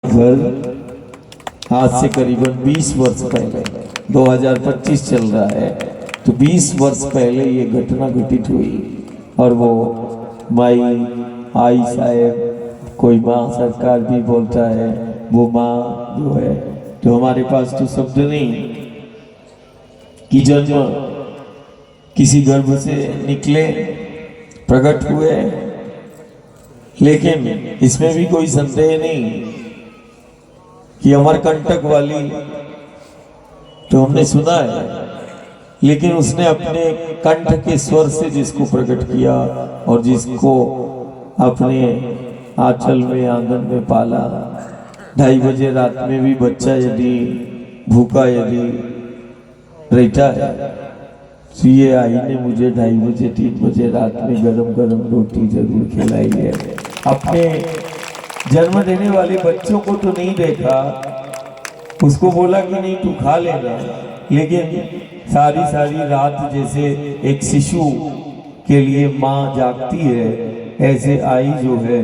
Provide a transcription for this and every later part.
घर आज से करीबन 20 वर्ष पहले, 2025 चल रहा है, तो 20 वर्ष पहले ये घटना घटित हुई। और वो माई आई साहेब, कोई माँ सरकार भी बोलता है, वो माँ जो है, तो हमारे पास तो शब्द नहीं कि जन्म किसी गर्भ से निकले, प्रकट हुए। लेकिन इसमें भी कोई संदेह नहीं कि अमरकंटक वाली तो हमने सुना है, लेकिन उसने अपने कंठ के स्वर से जिसको प्रकट किया और जिसको अपने आंचल में, आंगन में पाला, 2:30 बजे रात में भी बच्चा यदि भूखा यदि रहता है, तो ये आई ने मुझे 2:30 बजे 3 बजे रात में गरम गरम रोटी जरूर खिलाई है। अपने जन्म देने वाले बच्चों को तो नहीं देखा, उसको बोला कि नहीं तू खा लेना, लेकिन सारी सारी रात जैसे एक शिशु के लिए माँ जागती है, ऐसे आई जो है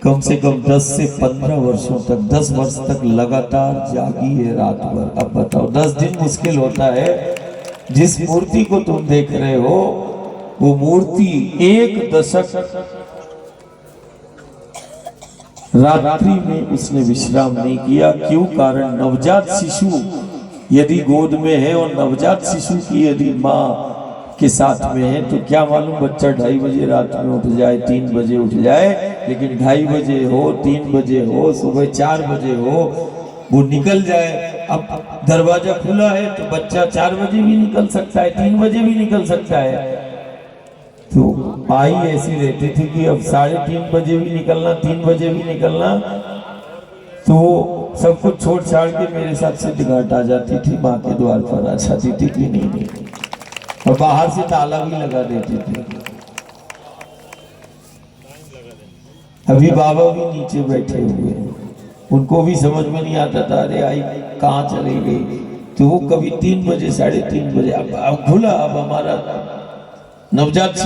कम से कम 10 से 15 वर्षों तक, 10 वर्ष तक लगातार जागी है रात भर। अब बताओ, 10 दिन मुश्किल होता है। जिस मूर्ति को तुम देख रहे हो वो मूर्ति 1 दशक रात्रि में उसने विश्राम नहीं किया। क्यों? कारण नवजात शिशु यदि गोद में है और नवजात शिशु की यदि माँ के साथ में है, तो क्या मालूम बच्चा 2:30 बजे रात में उठ जाए, 3 बजे उठ जाए, लेकिन 2:30 बजे हो, 3 बजे हो, सुबह 4 बजे हो, वो निकल जाए। अब दरवाजा खुला है तो बच्चा 4 बजे भी निकल सकता है, 3 बजे भी निकल सकता है। तो आई ऐसी रहती थी कि अब 3:30 बजे भी निकलना, 3 बजे भी निकलना, तो वो सब कुछ छोड़ छाड़ के मेरे साथ सिद्ध घाट आ जाती थी, माँ के द्वार पर आ जाती थी कि नहीं, और बाहर से ताला भी लगा देती थी। अभी बाबा भी नीचे बैठे हुए, उनको भी समझ में नहीं आता था, अरे आई कहाँ चली गई। तो वो कभी 3 बजे 3:30 बजे, अब खुला, अब हमारा नवजात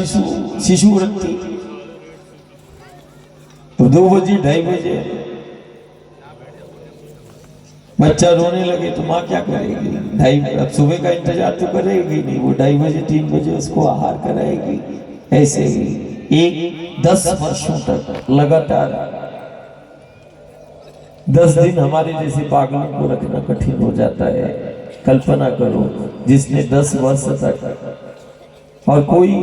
शिशु व्रत थी, तो 2 बजे 2:30 बजे बच्चा रोने लगे तो माँ क्या करेगी? 2:30, अब सुबह का इंतजार तो करेगी नहीं, वो 2:30 बजे 3 बजे उसको आहार कराएगी। ऐसे ही 10 वर्षों तक लगातार, 10 दिन हमारे जैसे पागलों को रखना कठिन हो जाता है। कल्पना करो, जिसने 10 वर्ष तक, और कोई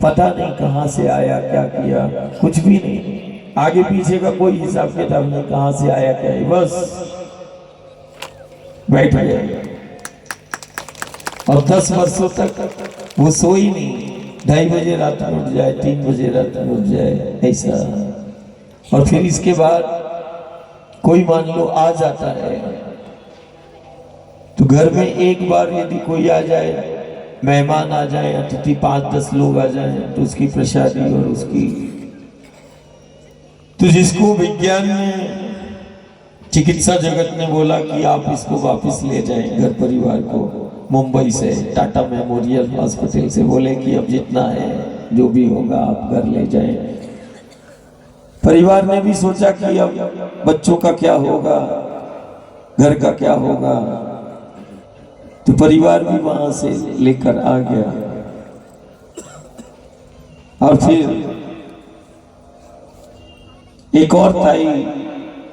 पता नहीं कहां से आया, क्या किया, कुछ भी नहीं, आगे पीछे का कोई हिसाब किताब नहीं, कहां से आया क्या है, बस बैठ गए। और 10 वर्षों तक वो सोई नहीं, 2:30 बजे रात में उठ जाए, 3 बजे रात में उठ जाए, ऐसा। और फिर इसके बाद कोई मान लो आ जाता है, तो घर में एक बार यदि कोई आ जाए, मेहमान आ जाए, अतिथि 5-10 लोग आ जाए, तो उसकी प्रसादी और उसकी, तो जिसको विज्ञान ने, चिकित्सा जगत ने बोला कि आप इसको वापस ले जाएं घर परिवार को, मुंबई से टाटा मेमोरियल हॉस्पिटल से, बोले कि अब जितना है जो भी होगा आप घर ले जाएं। परिवार ने भी सोचा कि अब बच्चों का क्या होगा, घर का क्या होगा, तो परिवार भी वहां से लेकर आ गया। और फिर एक और ताई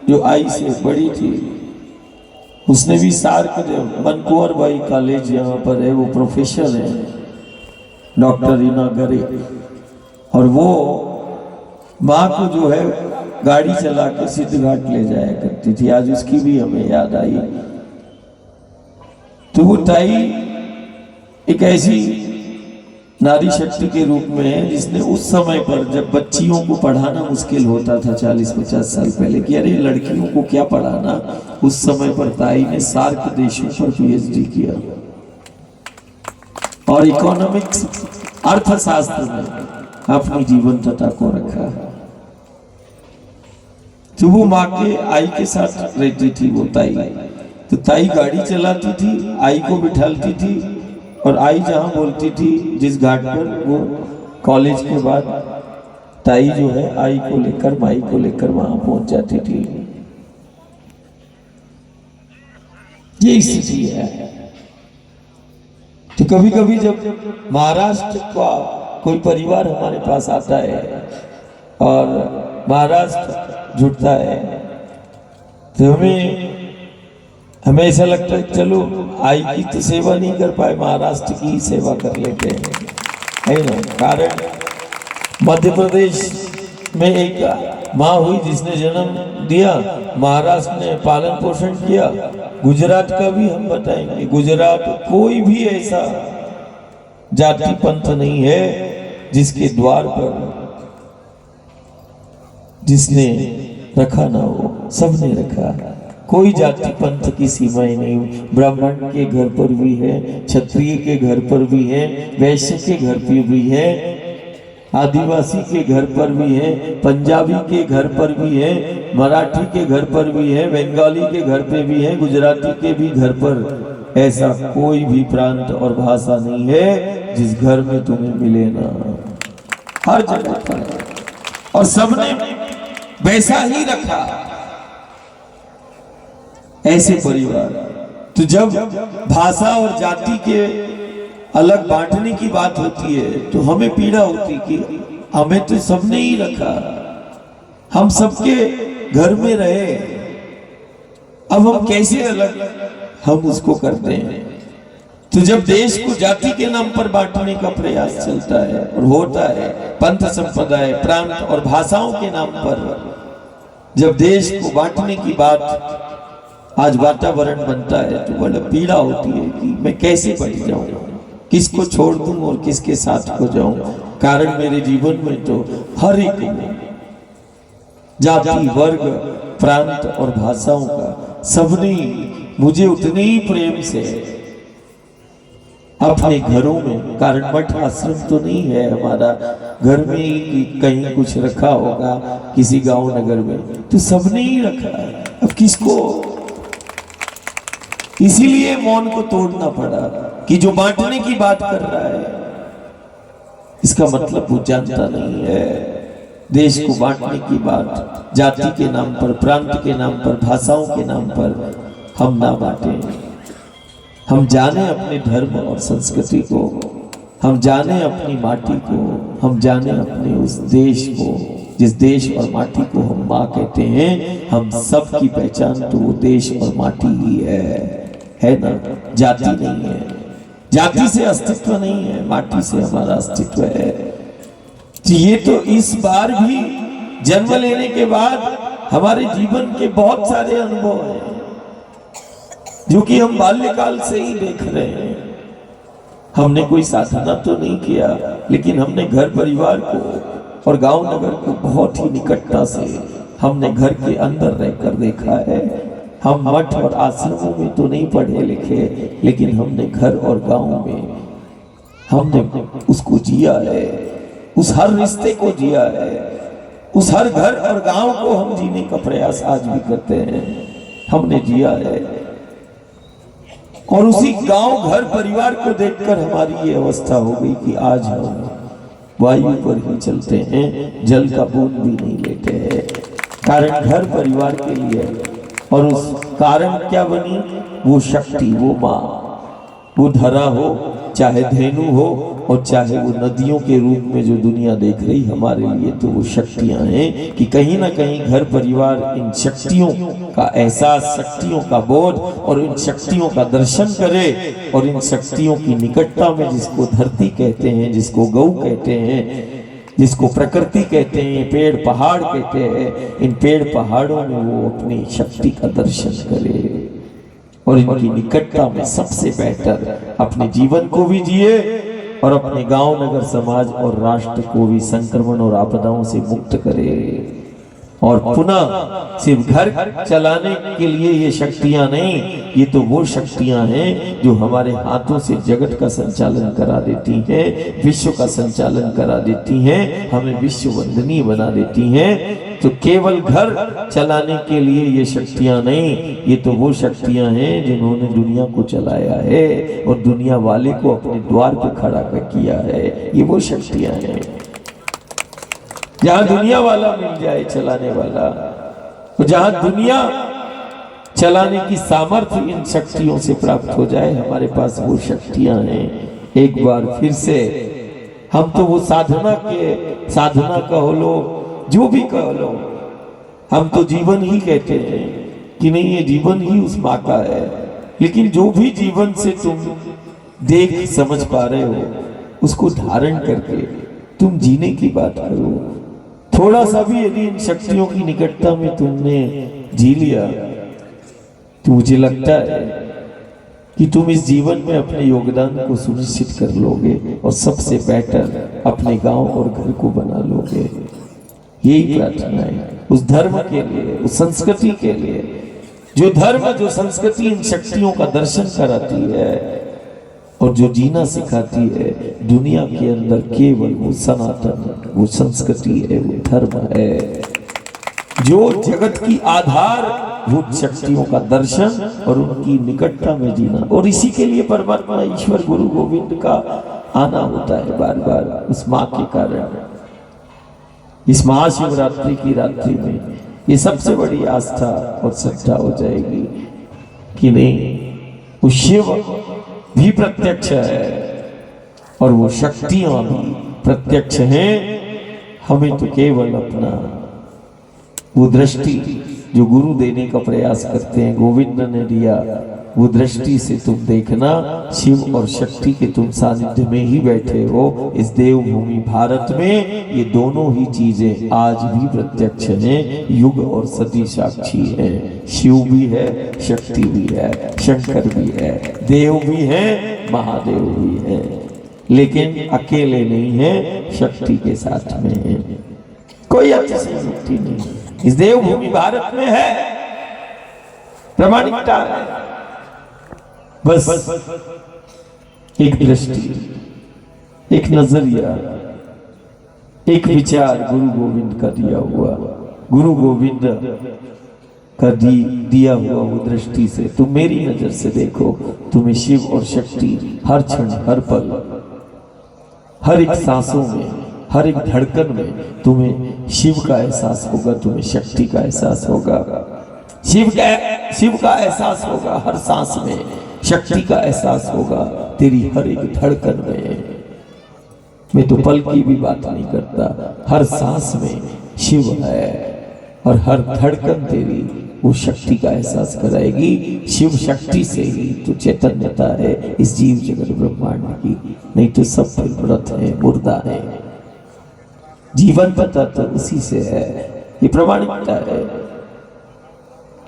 जो आई से बड़ी थी, उसने भी सार्क, मनकुंवर भाई कॉलेज यहाँ पर है, वो प्रोफेसर है, डॉक्टर रीना गरे, और वो माँ को जो है गाड़ी चला के सिद्ध घाट ले जाया करती थी। आज उसकी भी हमें याद आई। तो वो ताई एक ऐसी नारी शक्ति के रूप में है, जिसने उस समय पर जब बच्चियों को पढ़ाना मुश्किल होता था 40-50 साल पहले, कि अरे लड़कियों को क्या पढ़ाना, उस समय पर ताई ने सार्क देशों पर PhD किया और इकोनॉमिक्स, अर्थशास्त्र में अपनी जीवंतता को रखा। तो वो माँ के आई के साथ रहती थी वो ताई, तो ताई गाड़ी चलाती थी, आई को बिठालती थी, और आई जहाँ बोलती थी जिस घाट पर, वो कॉलेज के बाद ताई जो है आई को लेकर, माई को लेकर वहां पहुंच जाती थी। ये स्थिति है। तो कभी कभी जब महाराष्ट्र का कोई परिवार हमारे पास आता है और महाराष्ट्र जुटता है तो हमें ऐसा लगता है चलो आई की तो सेवा नहीं कर पाए, महाराष्ट्र की ही सेवा कर लेते हैं, है ना। कारण मध्य प्रदेश में एक माँ हुई जिसने जन्म दिया, महाराष्ट्र ने पालन पोषण किया। गुजरात का भी हम बताएंगे, गुजरात कोई भी ऐसा जाति पंथ नहीं है जिसके द्वार पर जिसने रखा ना हो, सबने रखा। कोई जाति पंथ की सीमाएं नहीं, ब्राह्मण के घर पर भी है, क्षत्रिय के घर पर भी है, वैश्य के घर पर भी है, आदिवासी के घर पर भी है, पंजाबी के घर पर भी है, मराठी के घर पर भी है, बंगाली के घर पे भी है, गुजराती के भी घर पर। ऐसा कोई भी प्रांत और भाषा नहीं है जिस घर में तुम्हें मिले ना, हर जगह पर। और सबने वैसा ही रखा, ऐसे परिवार। तो जब भाषा और जाति के अलग बांटने की बात होती है तो हमें पीड़ा होती कि हमें तो सबने ही रखा, हम सबके घर में रहे, अब हम कैसे अलग हम उसको करते हैं। तो जब देश को जाति के नाम पर बांटने का प्रयास चलता है और होता है, पंथ संप्रदाय प्रांत और भाषाओं के नाम पर जब देश को बांटने की बात आज वातावरण बनता है तो बड़ा पीड़ा होती है कि मैं कैसे बच जाऊं, किसको छोड़ दूं और किसके साथ हो जाऊं। कारण मेरे जीवन में तो हर एक जाति वर्ग प्रांत और भाषाओं का सबने मुझे उतने ही प्रेम से अपने घरों में, कारण मठ आश्रम तो नहीं है हमारा, घर में ही कहीं कुछ रखा होगा किसी गांव नगर में, तो सबने ही रखा है। अब किसको, इसीलिए मौन को तोड़ना पड़ा कि जो बांटने की बात कर रहा है इसका मतलब वो जानता नहीं है। देश को बांटने की बात जाति के नाम पर, प्रांत के नाम पर, भाषाओं के नाम पर हम ना बांटे। हम जाने अपने धर्म और संस्कृति को, हम जाने अपनी माटी को, हम जाने अपने उस देश को, जिस देश और माटी को हम माँ कहते हैं। हम सब की पहचान तो वो देश और माटी ही है ना, जाति नहीं है। जाति से अस्तित्व नहीं है, माटी से हमारा अस्तित्व है। तो ये तो इस बार भी जन्म लेने के बाद हमारे जीवन के बहुत सारे अनुभव हैं जो कि हम बाल्यकाल से ही देख रहे हैं। हमने कोई साधना तो नहीं किया, लेकिन हमने घर परिवार को और गांव नगर को बहुत ही निकटता से हमने घर के अंदर रहकर देखा है। हम मठ और आश्रमों में तो नहीं पढ़े लिखे, लेकिन हमने घर और गांव में हमने उसको जिया है, उस हर रिश्ते को जिया है, उस हर घर और गांव को हम जीने का प्रयास आज भी करते हैं। हमने जिया है और उसी गांव घर परिवार को देखकर हमारी ये अवस्था हो गई कि आज हम वायु पर ही चलते हैं, जल का बूंद भी नहीं लेते हैं। कारण घर परिवार के लिए, और उस कारण क्या बनी, वो शक्ति, वो माँ, वो धरा हो, चाहे धेनु हो और चाहे वो नदियों के रूप में जो दुनिया देख रही हमारे लिए, तो वो शक्तियां हैं कि कहीं ना कहीं घर परिवार इन शक्तियों का एहसास, शक्तियों का बोध और इन शक्तियों का दर्शन करे और इन शक्तियों की निकटता में, जिसको धरती कहते हैं, जिसको गौ कहते हैं, जिसको प्रकृति कहते हैं, पेड़ पहाड़ कहते हैं, इन पेड़ पहाड़ों में वो अपनी शक्ति का दर्शन करे और इनकी निकटता में सबसे बेहतर अपने जीवन को भी जिए और अपने गांव नगर समाज और राष्ट्र को भी संक्रमण और आपदाओं से मुक्त करे। और पुनः सिर्फ घर चलाने के लिए ये शक्तियां नहीं, ये तो वो शक्तियां हैं जो हमारे हाथों से जगत का संचालन करा देती हैं, विश्व का संचालन करा देती हैं, हमें विश्व वंदनीय बना देती हैं। तो केवल घर चलाने के लिए ये शक्तियां नहीं, ये तो वो शक्तियां हैं जिन्होंने दुनिया को चलाया है और दुनिया वाले को अपने द्वार पर खड़ा कर किया है। ये वो शक्तियां हैं। जहां दुनिया वाला मिल जाए चलाने वाला, तो जहां दुनिया चलाने की सामर्थ्य इन शक्तियों से प्राप्त हो जाए। हमारे पास वो शक्तियां हैं। एक बार फिर से हम तो वो साधना कहो लो, जो भी कहो लो, हम तो जीवन ही कहते हैं कि नहीं, ये जीवन ही उस माँ का है। लेकिन जो भी जीवन से तुम देख समझ पा रहे हो, उसको धारण करके तुम जीने की बात करो। थोड़ा सा भी यदि इन शक्तियों की निकटता में तुमने जी लिया, तो मुझे लगता है कि तुम इस जीवन में अपने योगदान को सुनिश्चित कर लोगे और सबसे बेटर अपने गांव और घर को बना लोगे। यही प्रार्थना है उस धर्म के लिए, उस संस्कृति के लिए, जो धर्म, जो संस्कृति इन शक्तियों का दर्शन कराती है और जो जीना सिखाती है। दुनिया के अंदर केवल वो सनातन, वो संस्कृति है, वो धर्म है, जो जगत की आधारभूत शक्तियों का दर्शन और उनकी निकटता में जीना। और इसी के लिए परमात्मा ईश्वर गुरु गोविंद का आना होता है बार बार, उस माँ के कारण। इस महाशिवरात्रि की रात्रि में ये सबसे बड़ी आस्था और श्रद्धा हो जाएगी कि नहीं, वो शिव भी प्रत्यक्ष है और वो शक्तियां भी प्रत्यक्ष हैं। हमें तो केवल अपना वो दृष्टि जो गुरु देने का प्रयास करते हैं, गोविंद ने दिया, वो दृष्टि से तुम देखना। शिव और शक्ति के तुम सानिध्य में ही बैठे हो इस देवभूमि भारत में। ये दोनों ही चीजें आज भी प्रत्यक्ष हैं, युग और सती साक्षी हैं। शिव भी है, शक्ति भी है, शंकर भी है, देव भी है, महादेव भी है, लेकिन अकेले नहीं है, शक्ति के साथ में है। कोई अच्छी शक्ति नहीं इस देवभूमि भारत में है, प्रामाणिकता है। बस एक दृष्टि, एक नजरिया, एक विचार गुरु गोविंद का दिया हुआ, गुरु गोविंद का दिया हुआ वो दृष्टि से तुम मेरी नजर से देखो, तुम्हें शिव और शक्ति हर क्षण, हर पल, हर एक सांसों में, हर एक धड़कन में तुम्हें शिव का एहसास होगा, तुम्हें शक्ति का एहसास होगा, शिव का एहसास होगा हर सांस में, शक्ति का एहसास होगा तेरी हर एक धड़कन में। मैं तो पल की भी बात नहीं करता, हर सांस में शिव है और हर धड़कन तेरी वो शक्ति का एहसास कराएगी। शिव शक्ति से ही तो चैतन्यता है इस जीव जगत ब्रह्मांड की, नहीं तो सब फिर व्रत है, मुर्दा है। जीवन पता तो उसी से है, ये प्रमाणिकता है।